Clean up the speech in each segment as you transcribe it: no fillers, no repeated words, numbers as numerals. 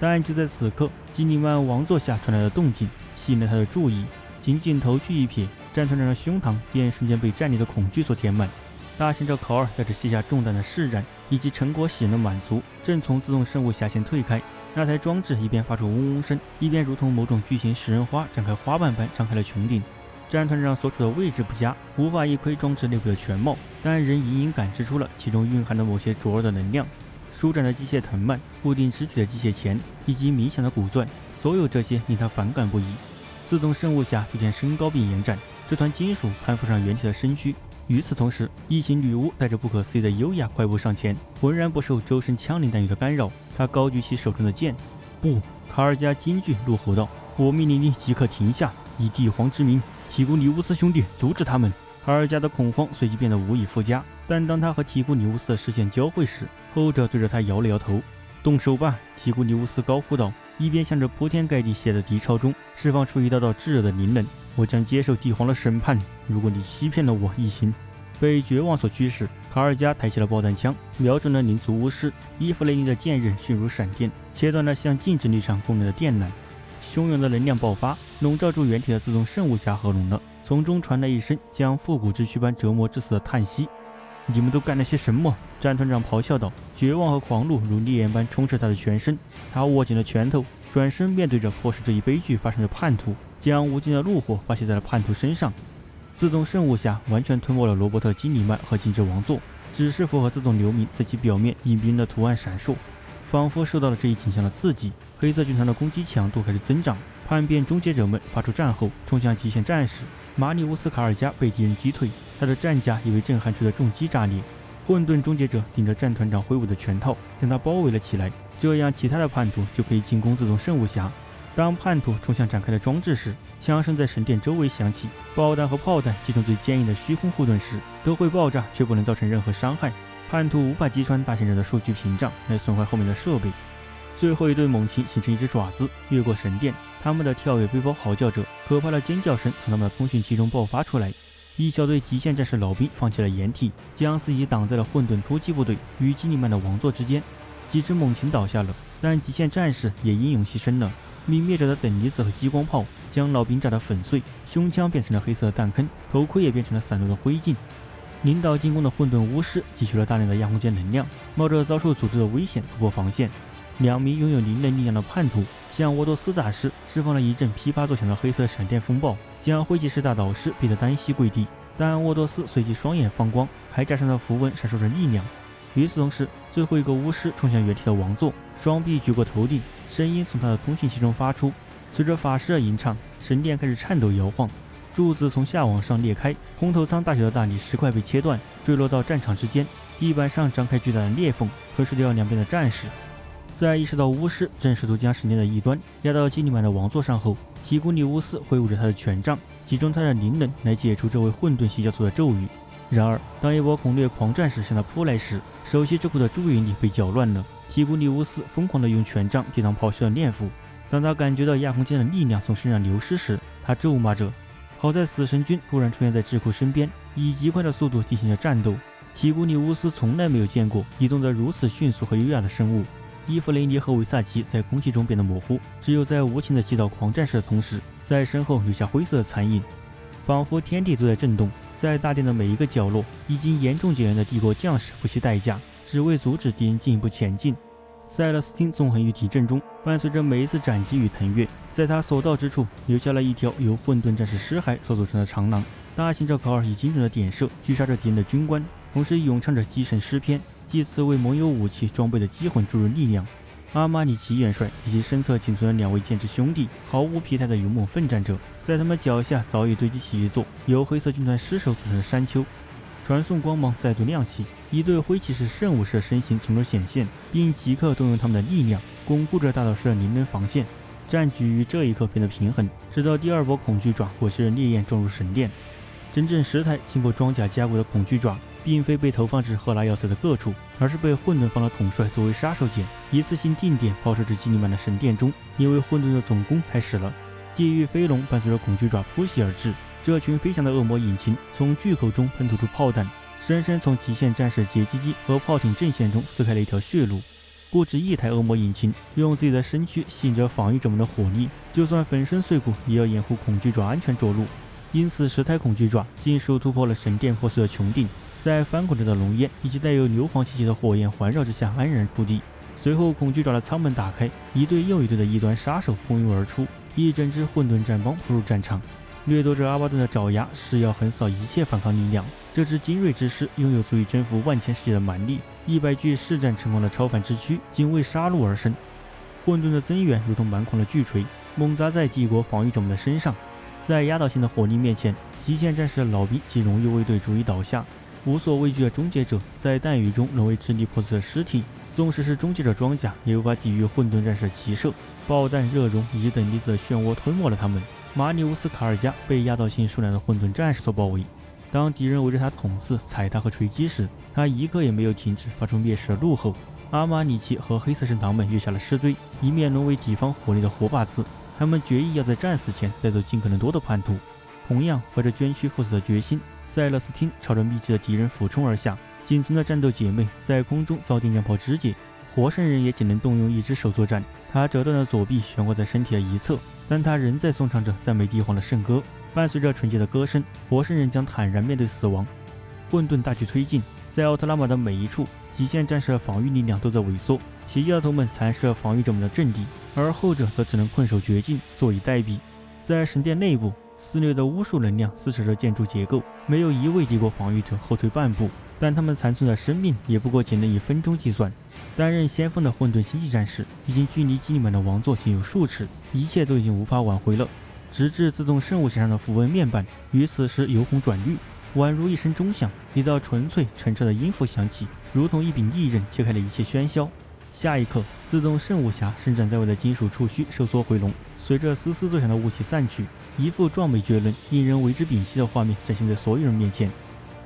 但就在此刻，基尼曼王座下传来的动静吸引了他的注意。仅仅头去一瞥，战团长的胸膛便瞬间被战栗的恐惧所填满。大行者考尔带着卸下重担的释然以及成果喜人的满足，正从自动生物匣前退开。那台装置一边发出嗡嗡声，一边如同某种巨型食人花展开花瓣般张开了穹顶。战团长所处的位置不佳，无法一窥装置内部的全貌，但仍隐隐感知出了其中蕴含的某些灼热的能量。舒展的机械藤蔓、固定肢体的机械钳以及冥想的骨钻，所有这些令他反感不已。自动生物匣逐渐升高并延展，这团金属攀附上原体的身躯。与此同时，异形女巫带着不可思议的优雅快步上前，浑然不受周身枪林弹雨的干扰。她高举起手中的剑。不，卡尔加惊惧怒吼道：“我命令你即刻停下！以帝皇之名，提古里乌斯兄弟，阻止他们！”卡尔加的恐慌随即变得无以复加，但当他和提古里乌斯的视线交汇时，后者对着他摇了摇头。动手吧！提古里乌斯高呼道，一边向着铺天盖地血的敌超中释放出一道道炙热的凝冷。我将接受帝皇的审判，如果你欺骗了我一行。被绝望所驱使，卡尔加抬起了爆弹枪，瞄准了灵族巫师。伊芙雷尼的剑刃迅如闪电，切断了像静止力场功能的电缆。汹涌的能量爆发，笼罩住原体的自动生物匣合拢了，从中传来一声将复古之躯般折磨致死的叹息。你们都干了些什么？战团长咆哮道，绝望和狂怒如烈焰般充斥他的全身。他握紧了拳头，转身面对着迫使这一悲剧发生的叛徒，将无尽的怒火发泄在了叛徒身上。自动生物匣完全吞没了罗伯特·基尼曼和静止王座，只是符合自动流明在其表面隐蔽的图案闪烁，仿佛受到了这一景象的刺激。黑色军团的攻击强度开始增长，叛变终结者们发出战吼，冲向极限战士。马里乌斯·卡尔加被敌人击退，他的战甲也被震撼出的重击炸裂。混沌终结者顶着战团长挥舞的拳套，将他包围了起来，这样其他的叛徒就可以进攻自动生物匣。当叛徒冲向展开的装置时，枪声在神殿周围响起，爆弹和炮弹击中最坚硬的虚空护盾时都会爆炸，却不能造成任何伤害。叛徒无法击穿大型人的数据屏障来损坏后面的设备。最后一对猛禽形成一只爪子，越过神殿，他们的跳跃背包嚎叫着，可怕的尖叫声从他们的通讯器中爆发出来。一小队极限战士老兵放弃了掩体，将司仪挡在了混沌突击部队与基尼曼的王座之间。几只猛禽倒下了，但极限战士也英勇牺牲了。泯灭者的等离子和激光炮将老兵炸得粉碎，胸腔变成了黑色弹坑，头盔也变成了散落的灰烬。领导进攻的混沌巫师汲取了大量的亚空间能量，冒着遭受组织的危险突破防线。2名拥有灵能力量的叛徒向沃多斯大师释放了一阵噼啪作响的黑色闪电风暴，将灰骑士大导师逼得单膝跪地。但沃多斯随即双眼放光，铠甲上的符文闪烁着力量。与此同时，最后一个巫师冲向原体的王座，双臂举过头顶，声音从他的通讯器中发出。随着法师的吟唱，神殿开始颤抖摇晃，柱子从下往上裂开，红头舱大小的大理石块被切断，坠落到战场之间，地板上张开巨大的裂缝，吞噬掉两边的战士。在意识到巫师正试图将神殿的一端压到基尼曼的王座上后，提古里乌斯挥舞着他的权杖，集中他的灵能来解除这位混沌洗教徒的咒语。然而，当一波恐掠狂战士向他扑来时，首席之库的注意力被搅乱了。提古里乌斯疯狂地用权杖抵挡咆哮的念符。当他感觉到亚空间的力量从身上流失时，他咒骂着。好在死神军突然出现在智库身边，以极快的速度进行着战斗。提古里乌斯从来没有见过移动得如此迅速和优雅的生物。伊芙雷尼和维萨奇在空气中变得模糊，只有在无情地击倒狂战士的同时，在身后留下灰色的残影，仿佛天地都在震动。在大殿的每一个角落，已经严重减员的帝国将士不惜代价，只为阻止敌人进一步前进。塞勒斯汀纵横于敌阵中，伴随着每一次斩击与腾跃，在他所到之处留下了一条由混沌战士尸骸所组成的长廊。大行者考尔以精准的点射狙杀着敌人的军官，同时咏唱着击神诗篇，借此为盟友武器装备的击魂注入力量。阿玛尼奇元帅以及身侧仅存的2位剑之兄弟毫无疲态的勇猛奋战着，在他们脚下早已堆积起一座由黑色军团尸首组成的山丘。传送光芒再度亮起，一对灰骑士圣武士的身形从中显现，并即刻动用他们的力量巩固着大导师的灵能防线。战局于这一刻变得平衡，直到第2波恐惧爪裹挟着烈焰撞入神殿。整整10台经过装甲加固的恐惧爪，并非被投放至赫拉要塞的各处，而是被混沌方的统帅作为杀手锏，一次性定点抛射至基尼曼的神殿中。因为混沌的总攻开始了，地狱飞龙伴随着恐惧爪扑袭而至，这群飞翔的恶魔引擎从巨口中喷吐出炮弹，深深从极限战士截击机和炮艇阵线中撕开了一条血路。布置一台恶魔引擎，用自己的身躯吸引着防御者们的火力，就算粉身碎骨也要掩护恐惧爪安全着陆。因此10台恐惧爪尽数突破了神殿破碎的穹顶，在翻滚着的浓烟以及带有硫磺气息的火焰环绕之下安然触地。随后恐惧爪的舱门打开，一队又一队的异端杀手蜂拥而出，一整支混沌战帮步入战场。掠夺者阿巴顿的爪牙是要横扫一切反抗力量，这支精锐之师拥有足以征服万千世界的蛮力，100具施展成功的超凡之躯仅为杀戮而生。混沌的增援如同蛮狂的巨锤，猛砸在帝国防御者们的身上。在压倒性的火力面前，极限战士的老兵极容易为对逐一倒下。无所畏惧的终结者在弹雨中沦为支离破碎的尸体，纵使是终结者装甲也无法抵御混沌战士的骑射。爆弹、热熔以及等离子的漩涡吞没了他们。马里乌斯·卡尔加被压倒性数量的混沌战士所包围，当敌人围着他捅刺、踩踏和锤击时，他一刻也没有停止发出灭世的怒吼。阿玛尼奇和黑色神堂们跃下了尸堆，以免沦为敌方火力的活靶刺。他们决意要在战死前带走尽可能多的叛徒。同样怀着捐躯赴死的决心，塞勒斯汀朝着密集的敌人俯冲而下，仅存的战斗姐妹在空中遭定将炮肢解。火圣人也只能动用一只手作战，他折断的左臂悬挂在身体的一侧，但他仍在颂唱着赞美帝皇的圣歌。伴随着纯洁的歌声，火圣人将坦然面对死亡。混沌大举推进，在奥特拉玛的每一处，极限战士的防御力量都在萎缩，邪教头们蚕食了防御者们的阵地，而后者则只能困守绝境，坐以待毙。在神殿内部，肆虐的巫术能量撕扯着建筑结构，没有一位帝国防御者后退半步，但他们残存的生命也不过仅能以分钟计算。担任先锋的混沌星际战士已经距离基里曼的王座仅有数尺，一切都已经无法挽回了。直至自动圣物匣上的符文面板于此时由红转绿，宛如一声钟响，一道纯粹澄澈的音符响起，如同一柄利刃切开了一切喧嚣。下一刻，自动圣物匣伸展在外的金属触须收缩回笼，随着嘶嘶作响的雾气散去，一副壮美绝伦、令人为之屏息的画面展现在所有人面前。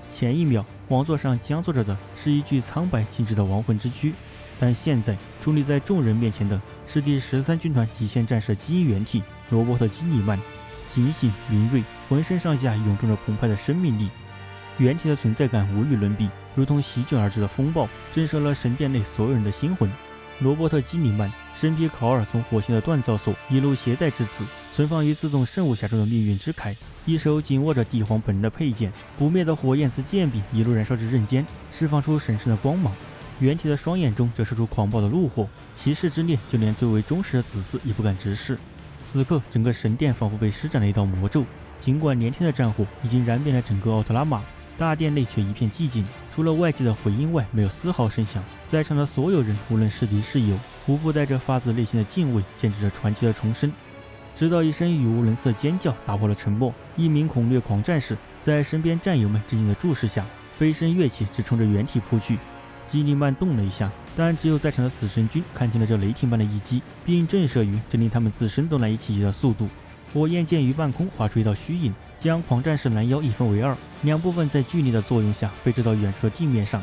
前一秒，王座上僵坐着的是一具苍白静止的亡魂之躯，但现在矗立在众人面前的是第13军团极限战士基因原体罗伯特·基里曼，警醒敏锐，浑身上下涌动着澎湃的生命力。原体的存在感无与伦比，如同席卷而至的风暴，震慑了神殿内所有人的心魂。罗伯特·基里曼身披考尔从火星的锻造所一路携带至此，存放于自动圣物匣中的命运之铠，一手紧握着帝皇本人的佩剑，不灭的火焰自剑柄一路燃烧至刃尖，释放出神圣的光芒。原体的双眼中折射出狂暴的怒火，骑士之烈就连最为忠实的子嗣也不敢直视。此刻，整个神殿仿佛被施展了一道魔咒，尽管连天的战火已经燃遍了整个奥特拉玛，大殿内却一片寂静，除了外界的回音外，没有丝毫声响。在场的所有人，无论是敌是友，无不带着发自内心的敬畏，见证着传奇的重生。直到一声语无伦次的尖叫打破了沉默，一名恐掠狂战士在身边战友们震惊的注视下，飞身跃起，直冲着原体扑去。基里曼动了一下，但只有在场的死神军看见了这雷霆般的一击，并震慑于这令他们自身都难以企及的速度。火焰剑于半空划出一道虚影，将狂战士拦腰一分为二，两部分在巨力的作用下飞至到远处的地面上。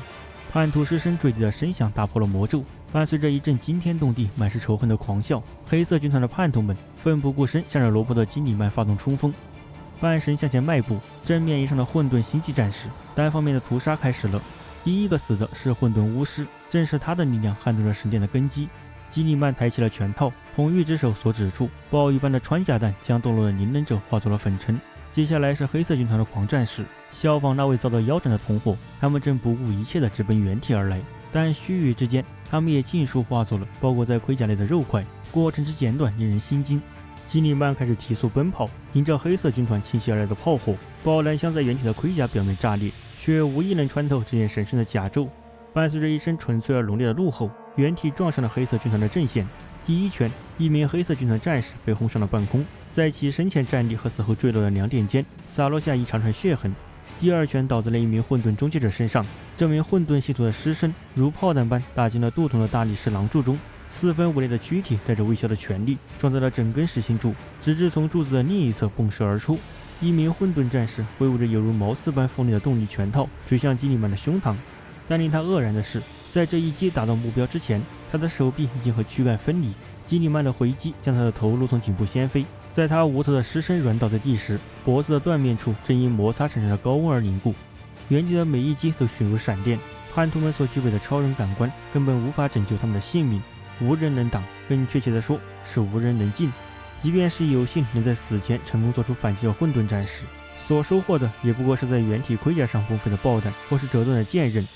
叛徒失声坠地的声响打破了魔咒，伴随着一阵惊天动地、满是仇恨的狂笑，黑色军团的叛徒们奋不顾身向着罗伯特·基里曼发动冲锋。半神向前迈步，正面迎上的混沌星际战士，单方面的屠杀开始了。第一个死的是混沌巫师，正是他的力量撼动了神殿的根基。基里曼抬起了拳套，红玉之手所指处，暴雨般的穿甲弹将堕落的灵能者化作了粉尘。接下来是黑色军团的狂战士，效仿那位遭到腰斩的同伙，他们正不顾一切地直奔原体而来，但须臾之间，他们也尽数化作了包裹在盔甲内的肉块，过程之简短令人心惊。基里曼开始提速奔跑，迎着黑色军团倾袭而来的炮火，爆弹像在原体的盔甲表面炸裂，却无一能穿透这件神圣的甲胄。伴随着一声纯粹而浓烈的怒吼，原体撞上了黑色军团的阵线。第一拳，一名黑色军团战士被轰上了半空，在其身前站立和死后坠落的两点间洒落下一长串血痕。第二拳倒在了一名混沌终结者身上，这名混沌系统的尸身如炮弹般打进了镀铜的大理石廊柱中，四分五裂的躯体带着微小的全力撞在了整根实心柱，直至从柱子的另一侧迸射而出。一名混沌战士挥舞着犹如毛刺般锋利的动力拳套追向基里曼的胸膛，但令他愕然的是，在这一击打到目标之前，他的手臂已经和躯干分离。基里曼的回击将他的头颅从颈部掀飞，在他无头的尸身软倒在地时，脖子的断面处正因摩擦产生的高温而凝固。原体的每一击都迅如闪电，叛徒们所具备的超人感官根本无法拯救他们的性命，无人能挡，更确切的说是无人能近。即便是有幸能在死前成功做出反击的混沌战士，所收获的也不过是在原体盔甲上部分的爆弹或是折断的剑刃。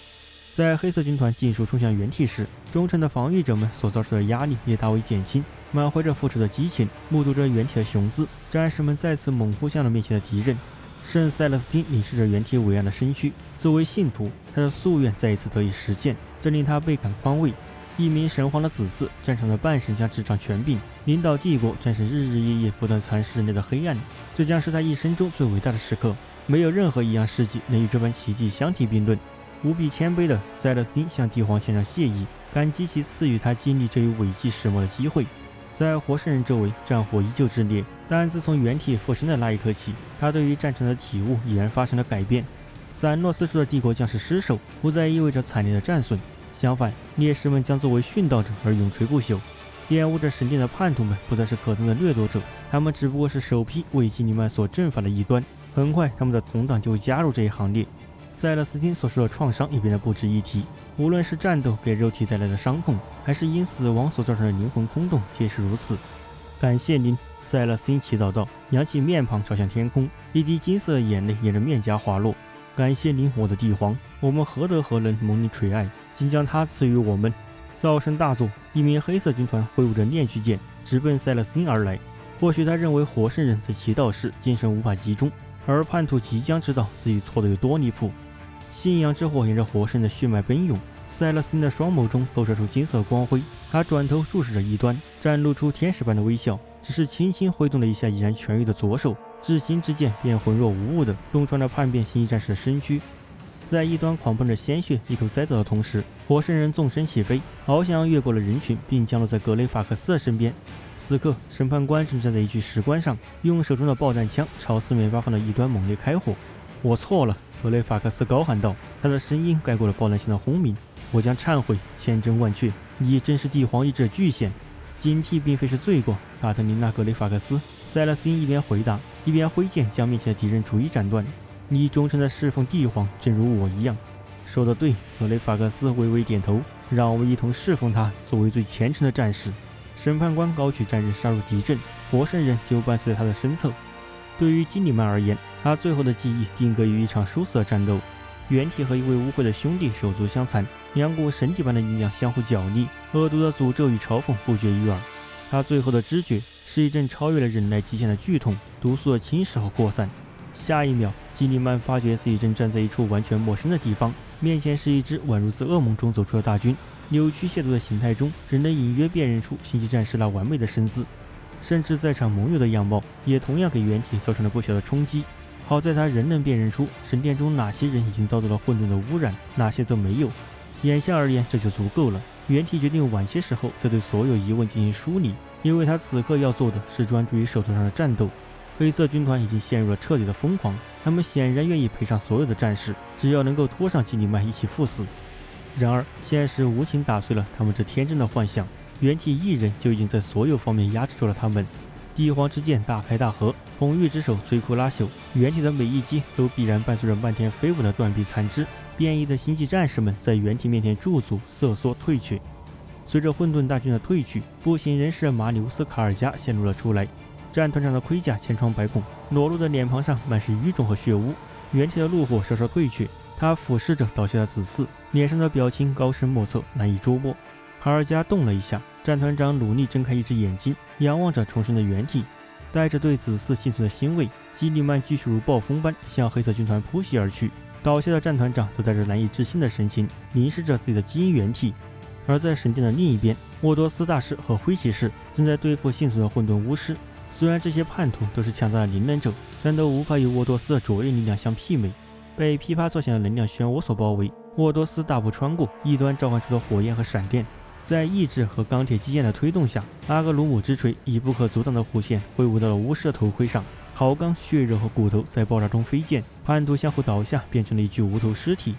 在黑色军团尽数冲向原体时，忠诚的防御者们所遭受的压力也大为减轻。满怀着复仇的激情，目睹着原体的雄姿，战士们再次猛扑向了面前的敌人。圣塞勒斯汀凝视着原体伟岸的身躯，作为信徒，他的夙愿再一次得以实现，这令他倍感宽慰。一名神皇的子嗣，战场的半神将执掌权柄，领导帝国，战胜日日夜夜不断蚕食人类的黑暗。这将是他一生中最伟大的时刻，没有任何一样事迹能与这般奇迹相提并论。无比谦卑的塞勒斯汀向帝皇献上谢意，感激其赐予他经历这一伟绩时末的机会。在活圣人周围，战火依旧炽烈，但自从原体附身的那一刻起，他对于战场的体悟已然发生了改变。散落四处的帝国将士失守，不再意味着惨烈的战损，相反，烈士们将作为殉道者而永垂不朽。玷污着神殿的叛徒们不再是可憎的掠夺者，他们只不过是首批为基尼曼所阵法的异端。很快，他们的同党就会加入这一行列。塞勒斯汀所受的创伤也变得不值一提，无论是战斗给肉体带来的伤痛，还是因死亡所造成的灵魂空洞，皆是如此。感谢您，塞勒斯汀祈祷道，扬起面庞朝向天空，一滴金色的眼泪沿着面颊滑落。感谢您，我的帝皇，我们何德何能蒙您垂爱，竟将他赐予我们。噪声大作，一名黑色军团挥舞着炼狱剑，直奔塞勒斯汀而来。或许他认为活圣人在祈祷时精神无法集中，而叛徒即将知道自己错得有多离谱。信仰之火沿着活圣的血脉奔涌，塞勒斯汀的双眸中透射出金色光辉。他转头注视着异端，展露出天使般的微笑，只是轻轻挥动了一下已然痊愈的左手，至心之剑便浑若无物地洞穿了叛变星际战士的身躯。在异端狂喷着鲜血一头栽倒的同时，活圣人纵身起飞，翱翔越过了人群，并降落在格雷法克斯的身边。此刻，审判官正站在一具石棺上，用手中的爆弹枪朝四面八方的异端猛烈开火。我错了，格雷法克斯高喊道，他的声音盖过了爆弹声的轰鸣。我将忏悔，千真万确，你真是帝皇意志的巨献。警惕并非是罪过，卡特琳娜·格雷法克斯。塞勒斯汀一边回答，一边挥剑将面前的敌人逐一斩断。你忠诚地侍奉帝皇，正如我一样。说得对，格雷法克斯微微点头，让我们一同侍奉他，作为最虔诚的战士。审判官高举战刃杀入敌阵，活圣人就伴随在他的身侧。对于基里曼而言，他最后的记忆定格于一场殊死的战斗。原体和一位污秽的兄弟手足相残，两股神体般的力量相互角力，恶毒的诅咒与嘲讽不绝于耳。他最后的知觉是一阵超越了忍耐极限的剧痛，毒素的侵蚀和扩散。下一秒，基里曼发觉自己正站在一处完全陌生的地方，面前是一支宛如自噩梦中走出的大军。扭曲亵渎的形态中，仍能隐约辨认出星际战士那完美的身姿，甚至在场盟友的样貌也同样给原体造成了不小的冲击。好在他仍能辨认出神殿中哪些人已经遭到了混沌的污染，哪些则没有。眼下而言，这就足够了。原体决定晚些时候再对所有疑问进行梳理，因为他此刻要做的是专注于手头上的战斗。黑色军团已经陷入了彻底的疯狂，他们显然愿意赔上所有的战士，只要能够拖上基里曼一起赴死。然而，现实无情打碎了他们这天真的幻想。原体一人就已经在所有方面压制住了他们。帝皇之剑大开大合，红玉之手摧枯拉朽，原体的每一击都必然伴随着漫天飞舞的断臂残肢。变异的星际战士们在原体面前驻足瑟缩退却。随着混沌大军的退去，不省人事的马里乌斯·卡尔加显露了出来。战团长的盔甲千疮百孔，裸露的脸庞上满是淤肿和血污。原体的怒火稍稍退却，他俯视着倒下的子嗣，脸上的表情高深莫测，难以捉摸。卡尔加动了一下，战团长努力睁开一只眼睛，仰望着重生的原体，带着对子嗣幸存的欣慰，基里曼继续如暴风般向黑色军团扑袭而去。倒下的战团长则带着难以置信的神情凝视着自己的基因原体。而在神殿的另一边，沃多斯大师和灰骑士正在对付幸存的混沌巫师。虽然这些叛徒都是强大的灵能者，但都无法与沃多斯的卓越力量相媲美。被噼啪作响的能量漩涡所包围，沃多斯大步穿过，异端召唤出的火焰和闪电。在意志和钢铁基线的推动下，阿格鲁姆之锤以不可阻挡的弧线挥舞到了巫师的头盔上，好钢、血肉和骨头在爆炸中飞溅，叛徒相互倒下，变成了一具无头尸体。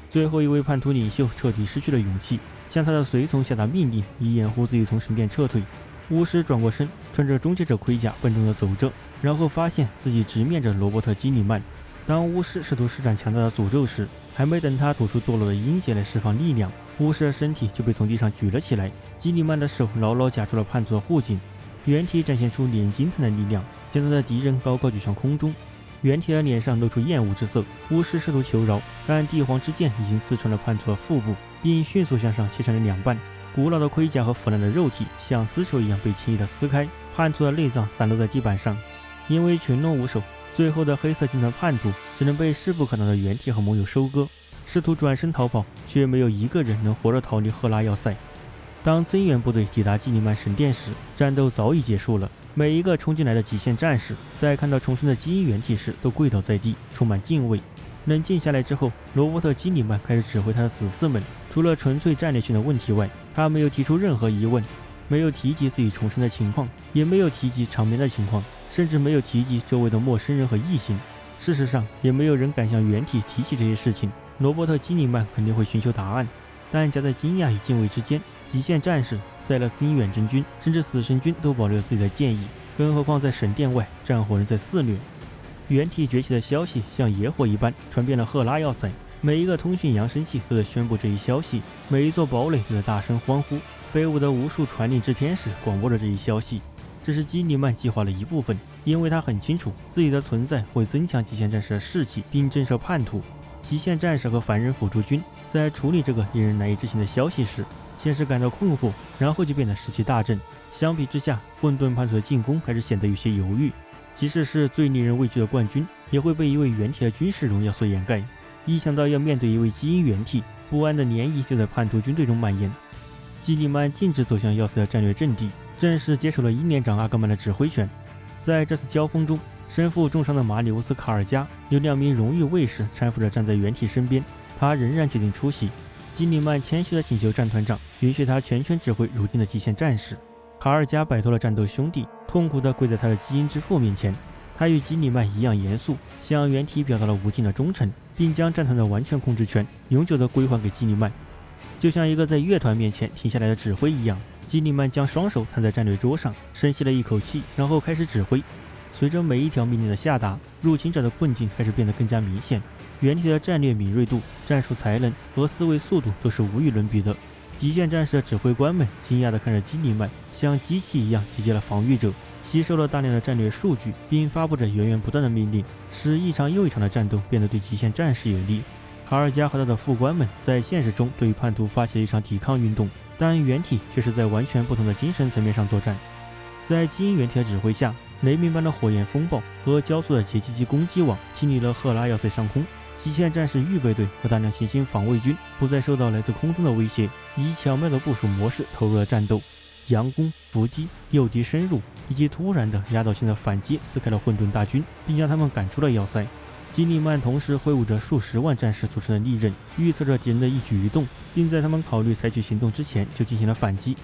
最后一位叛徒领袖彻底失去了勇气，向他的随从下达命令，以掩护自己从神殿撤退。巫师转过身，穿着终结者盔甲，笨重地走着，然后发现自己直面着罗伯特·基里曼。当巫师试图施展强大的诅咒时，还没等他吐出堕落的音节来释放力量，巫师的身体就被从地上举了起来。基里曼的手牢牢夹住了叛徒的护颈，原体展现出令人惊叹的力量，将他的敌人高高举上空中。原体的脸上露出厌恶之色，巫师试图求饶，但帝皇之剑已经刺穿了叛徒的腹部，并迅速向上切成了两半。古老的盔甲和腐烂的肉体像丝绸一样被轻易地撕开，叛徒的内脏散落在地板上。因为群龙无首，最后的黑色军团叛徒只能被势不可挡的原体和盟友收割，试图转身逃跑，却没有一个人能活着逃离赫拉要塞。当增援部队抵达基里曼神殿时，战斗早已结束了。每一个冲进来的极限战士在看到重生的基因原体时都跪倒在地，充满敬畏。冷静下来之后，罗伯特·基里曼开始指挥他的子嗣们。除了纯粹战略性的问题外，他没有提出任何疑问，没有提及自己重生的情况，也没有提及场面的情况，甚至没有提及周围的陌生人和异性。事实上，也没有人敢向原体提起这些事情。罗伯特·基里曼肯定会寻求答案，但夹在惊讶与敬畏之间，极限战士、塞勒斯因远征军甚至死神军都保留了自己的建议，更何况在神殿外，战火仍在肆虐。原体崛起的消息像野火一般传遍了赫拉要塞，每一个通讯扬声器都在宣布这一消息，每一座堡垒都在大声欢呼，飞舞的无数传令之天使广播着这一消息。这是基里曼计划的一部分，因为他很清楚自己的存在会增强极限战士的士气，并震慑叛徒。极限战士和凡人辅助军在处理这个令人难以置信的消息时，先是感到困惑，然后就变得士气大振。相比之下，混沌叛徒的进攻开始显得有些犹豫。即使是最令人畏惧的冠军，也会被一位原体的军事荣耀所掩盖。一想到要面对一位基因原体，不安的涟漪就在叛徒军队中蔓延。基里曼径直走向要塞的战略阵地，正式接手了英连长阿格曼的指挥权。在这次交锋中，身负重伤的马里乌斯·卡尔加有2名荣誉卫士搀扶着站在原体身边，他仍然决定出席。基里曼谦虚地请求战团长允许他全权指挥如今的极限战士。卡尔加摆脱了战斗兄弟，痛苦地跪在他的基因之父面前。他与基里曼一样严肃，向原体表达了无尽的忠诚，并将战团的完全控制权永久地归还给基里曼。就像一个在乐团面前停下来的指挥一样，基里曼将双手摊在战略桌上，深吸了一口气，然后开始指挥。随着每一条命令的下达，入侵者的困境开始变得更加明显。原体的战略敏锐度、战术才能和思维速度都是无与伦比的。极限战士的指挥官们惊讶地看着基里曼，像机器一样集结了防御者，吸收了大量的战略数据，并发布着源源不断的命令，使一场又一场的战斗变得对极限战士有利。卡尔加和他的副官们在现实中对叛徒发起了一场抵抗运动，但原体却是在完全不同的精神层面上作战。在基因原体的指挥下，雷鸣般的火焰风暴和焦速的截击机攻击网清理了赫拉要塞上空。极限战士预备队和大量行星防卫军不再受到来自空中的威胁，以巧妙的部署模式投入了战斗。佯攻、伏击、诱敌深入以及突然的压倒性的反击撕开了混沌大军，并将他们赶出了要塞。基里曼同时挥舞着数十万战士组成的利刃，预测着敌人的一举一动，并在他们考虑采取行动之前就进行了反击。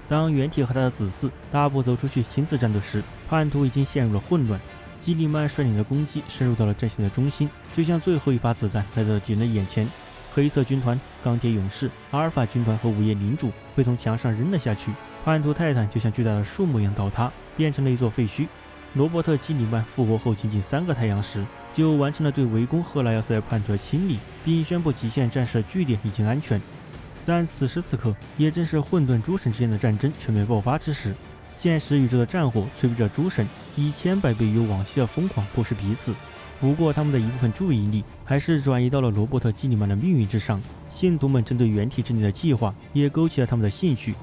当原体和他的子嗣大步走出去亲自战斗时，叛徒已经陷入了混乱。基里曼率领的攻击深入到了阵线的中心，就像最后一发子弹来到了敌人的眼前。黑色军团、钢铁勇士、阿尔法军团和午夜领主被从墙上扔了下去，叛徒泰坦就像巨大的树木一样倒塌，变成了一座废墟。罗伯特·基里曼复活后仅仅3个太阳时，就完成了对围攻赫拉要塞叛徒的清理，并宣布极限战士的据点已经安全。但此时此刻，也正是混沌诸神之间的战争全面爆发之时。现实宇宙的战火催逼着诸神以1000倍于往昔的疯狂迫使彼此。不过他们的一部分注意力还是转移到了罗伯特·基里曼的命运之上。信徒们针对原体之内的计划也勾起了他们的兴趣。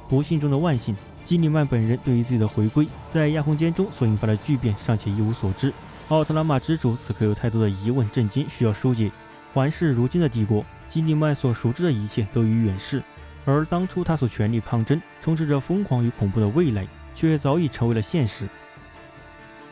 不幸中的万幸，基里曼本人对于自己的回归在亚空间中所引发的巨变尚且一无所知。奥特拉玛之主此刻有太多的疑问震惊需要疏解。环视如今的帝国，基里曼所熟知的一切都已远逝，而当初他所全力抗争、充斥着疯狂与恐怖的未来，却早已成为了现实。